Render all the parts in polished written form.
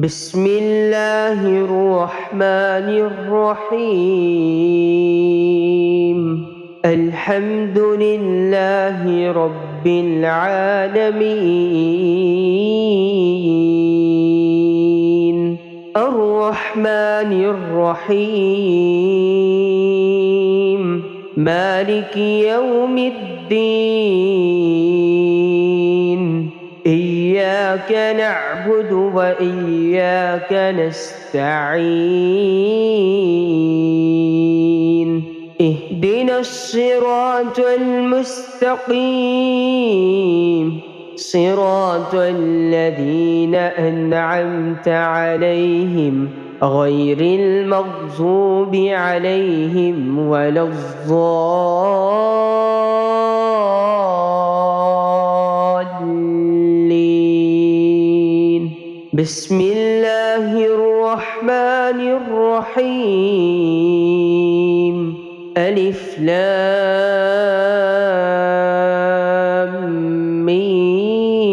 بسم الله الرحمن الرحيم. الحمد لله رب العالمين، الرحمن الرحيم، مالك يوم الدين. إياك نعبد وإياك نستعين. اهدنا الصراط المستقيم، صراط الذين أنعمت عليهم غير المغضوب عليهم ولا الضالين. بسم الله الرحمن الرحيم. ألف لام ميم.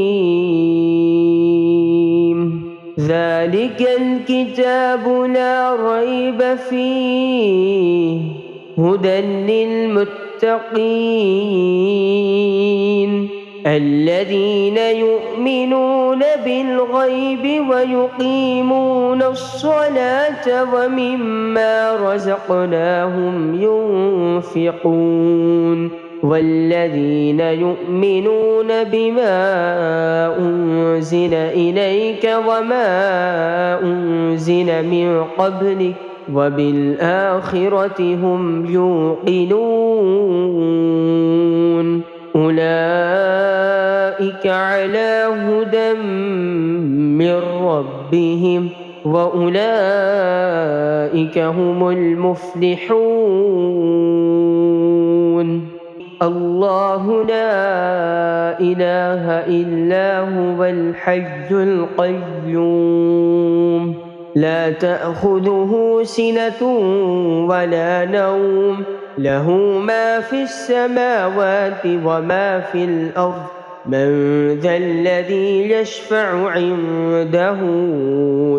ذلك الكتاب لا ريب فيه، هدى للمتقين الذين يؤمنون بالغيب ويقيمون الصلاة ومما رزقناهم ينفقون، والذين يؤمنون بما أنزل إليك وما أنزل من قبلك وبالآخرة هم يوقنون. أولئك على هدى من ربهم وأولئك هم المفلحون. الله لا إله إلا هو الحي القيوم، لا تأخذه سنة ولا نوم، له ما في السماوات وما في الأرض. من ذا الذي يشفع عنده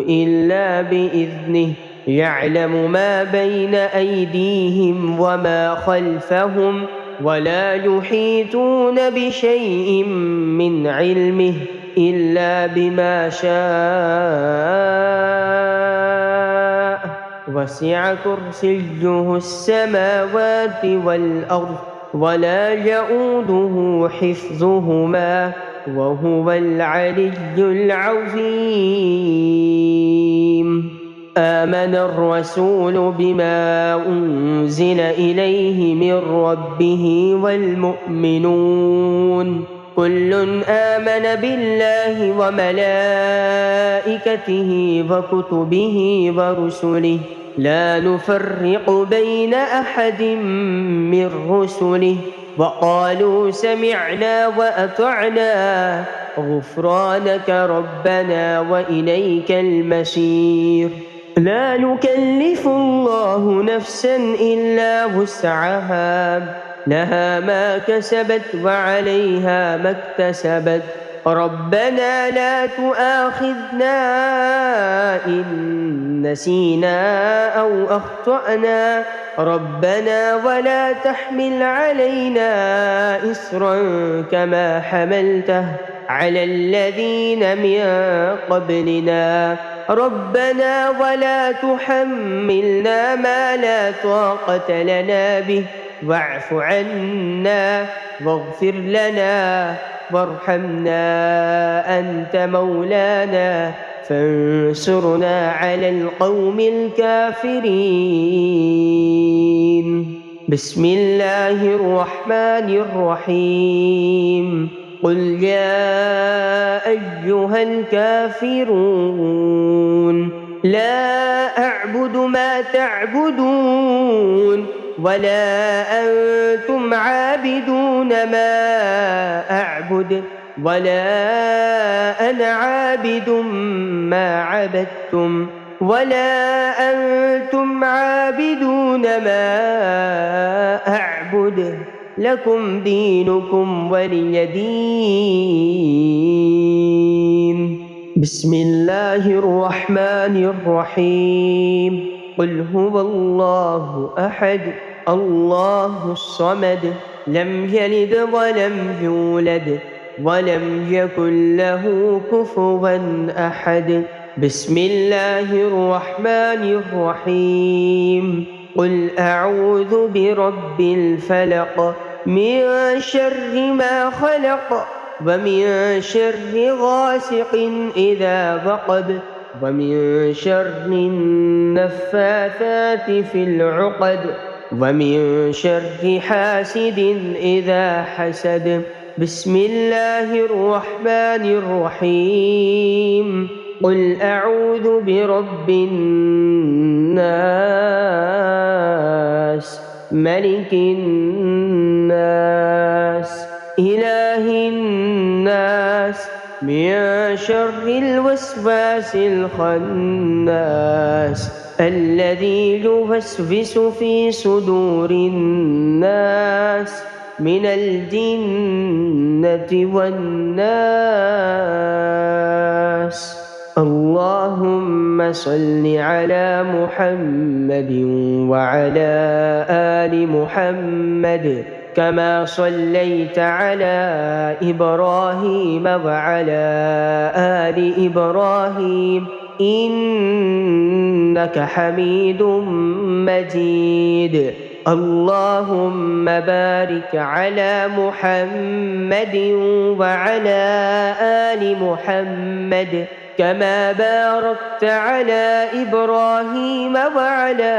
إلا بإذنه، يعلم ما بين أيديهم وما خلفهم، ولا يحيطون بشيء من علمه إلا بما شاء، وسع كرسيه السماوات والأرض ولا يؤوده حفظهما وهو العلي العظيم. آمن الرسول بما أنزل إليه من ربه والمؤمنون كل آمن بالله وملائكته وكتبه ورسله لا نفرق بين أحد من رسله، وقالوا سمعنا وأطعنا غفرانك ربنا وإليك المصير. لا يكلف الله نفسا إلا وسعها، لها ما كسبت وعليها ما اكتسبت. ربنا لا تؤاخذنا إن نسينا أو أخطأنا، ربنا ولا تحمل علينا إصرا كما حملته على الذين من قبلنا، ربنا ولا تحملنا ما لا طاقة لنا به، واعف عنا واغفر لنا وارحمنا أنت مولانا فانصرنا على القوم الكافرين. بسم الله الرحمن الرحيم. قل يا أيها الكافرون لا أعبد ما تعبدون ولا أنتم عابدون ما أعبد ولا أنا عابد ما عبدتم ولا أنتم عابدون ما أعبد، لكم دينكم ولي دين. بسم الله الرحمن الرحيم قل هو الله أحد الله الصمد لم يلد ولم يولد ولم يكن له كفوا أحد بسم الله الرحمن الرحيم قل أعوذ برب الفلق من شر ما خلق ومن شر غاسق إذا وقب ومن شر النفاثات في العقد ومن شر حاسد إذا حسد بسم الله الرحمن الرحيم قل أعوذ برب الناس ملك الناس إله الناس من شر الوسواس الخناس الذي يوسوس في صدور الناس من الجنة والناس اللهم صل على محمد وعلى آل محمد كما صليت على إبراهيم وعلى آل إبراهيم إنك حميد مجيد اللهم بارك على محمد وعلى آل محمد كما باركت على إبراهيم وعلى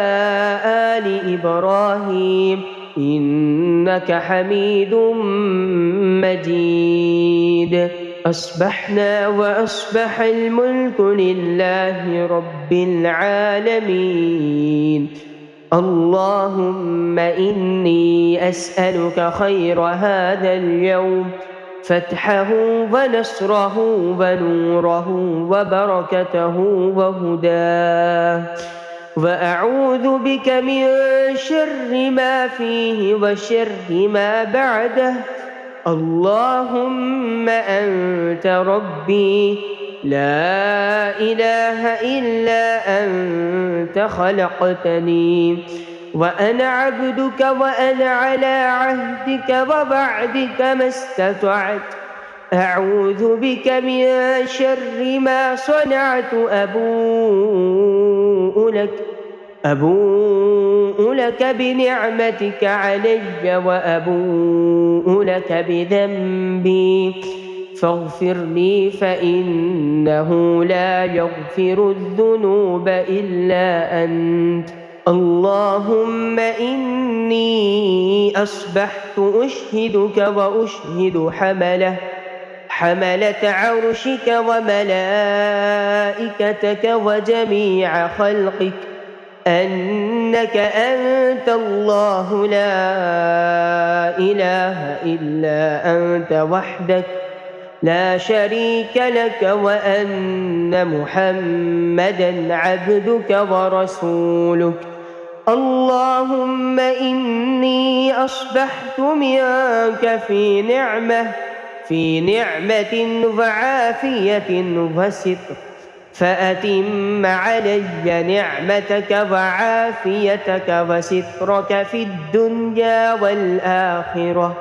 آل إبراهيم إنك حميد مجيد أصبحنا وأصبح الملك لله رب العالمين اللهم إني أسألك خير هذا اليوم فتحه ونصره ونوره وبركته وهداه وأعوذ بك من شر ما فيه وشر ما بعده اللهم أنت ربي لا إله إلا أنت خلقتني وأنا عبدك وأنا على عهدك ووعدك ما استطعت أعوذ بك من شر ما صنعت أبوء لك بنعمتك علي وأبوء لك بذنبي فاغفر لي فإنه لا يغفر الذنوب إلا أنت اللهم إني أصبحت أشهدك وأشهد حملة عرشك وملائكتك وجميع خلقك أنك أنت الله لا إله إلا أنت وحدك لا شريك لك وأن محمدًا عبدك ورسولك اللهم إني أصبحت منك في نعمة وعافية وستر فأتم علي نعمتك وعافيتك وسترك في الدنيا والآخرة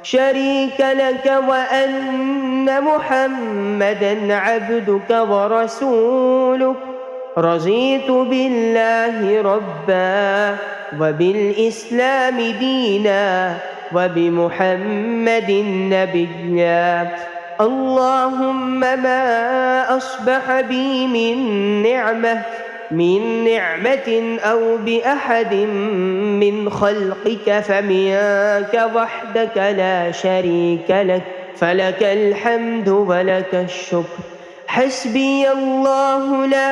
شريك لك وأن محمدًا عبدك ورسولك رضيت بالله ربا وبالإسلام دينا وبمحمد نبيا اللهم ما أصبح بي من نعمة أو بأحد من خلقك فمنك وحدك لا شريك لك فلك الحمد ولك الشكر حسبي الله لا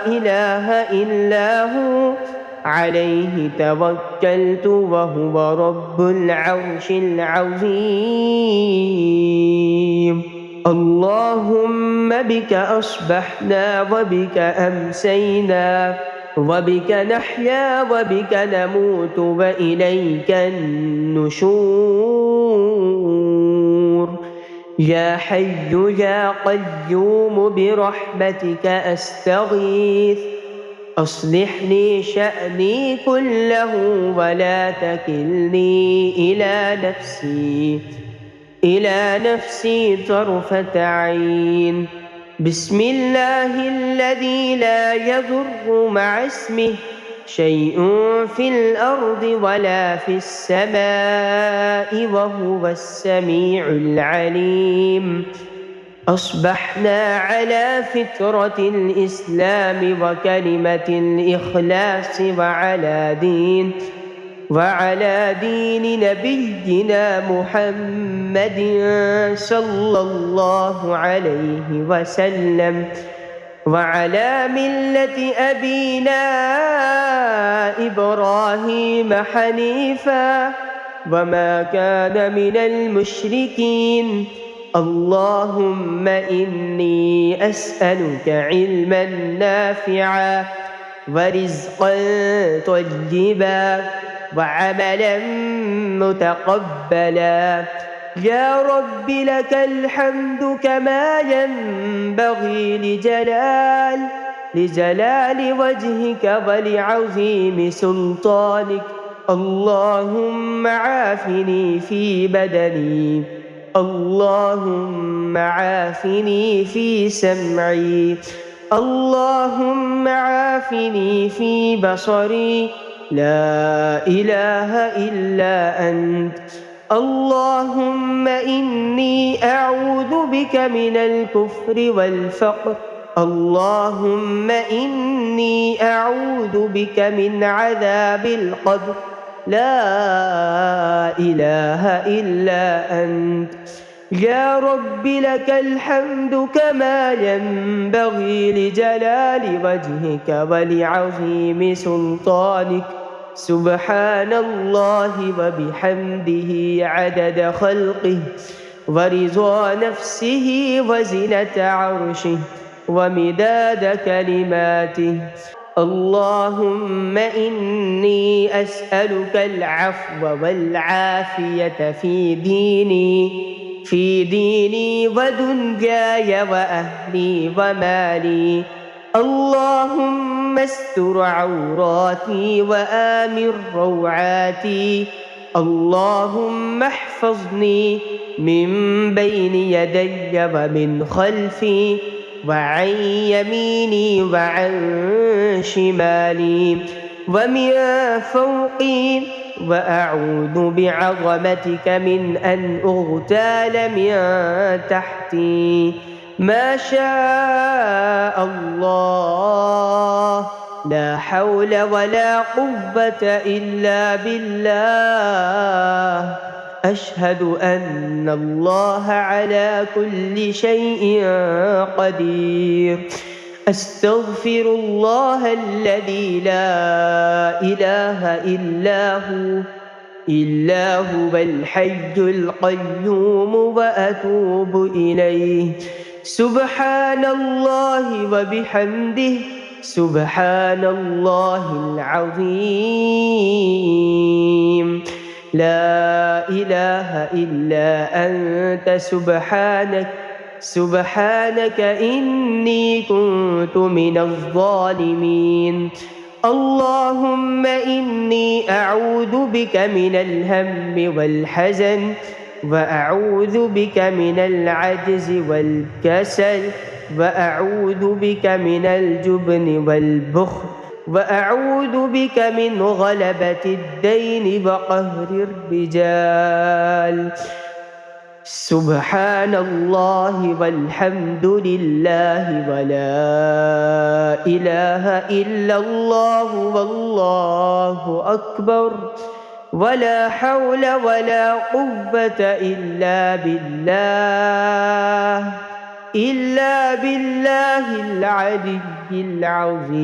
إله إلا هو عليه توكلت وهو رب العرش العظيم اللهم بك أصبحنا وبك أمسينا وبك نحيا وبك نموت وإليك النشور يا حي يا قيوم برحمتك أستغيث أصلح لي شأني كله ولا تكلني إلى نفسي طرفة عين. بسم الله الذي لا يضر مع اسمه شيء في الأرض ولا في السماء وهو السميع العليم. أصبحنا على فطرة الإسلام وكلمة الإخلاص وعلى دين نبينا محمد صلى الله عليه وسلم وعلى ملة أبينا إبراهيم حنيفا وما كان من المشركين. اللهم إني أسألك علما نافعا ورزقا طيبا وعملا متقبلا. يا رب لك الحمد كما ينبغي لجلال وجهك ولعظيم سلطانك. اللهم عافني في بدني، اللهم عافني في سمعي، اللهم عافني في بصري، لا إله إلا أنت. اللهم إني أعوذ بك من الكفر والفقر، اللهم إني أعوذ بك من عذاب القبر، لا إله إلا أنت. يا رب لك الحمد كما ينبغي لجلال وجهك ولعظيم سلطانك. سبحان الله وبحمده عدد خلقه ورضا نفسه وزنة عرشه ومداد كلماته. اللهم إني أسألك العفو والعافية في ديني ودنياي وأهلي ومالي. اللهم استر عوراتي وآمن روعاتي. اللهم احفظني من بين يدي ومن خلفي وعن يميني وعن شمالي ومن فوقي، وأعوذ بعظمتك من أن أغتال من تحتي. ما شاء الله، لا حول ولا قوة إلا بالله. أشهد أن الله على كل شيء قدير. أستغفر الله الذي لا إله إلا هو الحي القيوم وأتوب إليه. سبحان الله وبحمده سبحان الله العظيم. لا إله إلا أنت سبحانك إني كنت من الظالمين. اللهم إني أعوذ بك من الهم والحزن، وأعوذ بك من العجز والكسل، وأعوذ بك من الجبن والبخل، وأعوذ بك من غلبة الدين وقهر الرجال. سبحان الله والحمد لله ولا إله إلا الله والله أكبر، ولا حول ولا قوة إلا بالله العلي العظيم.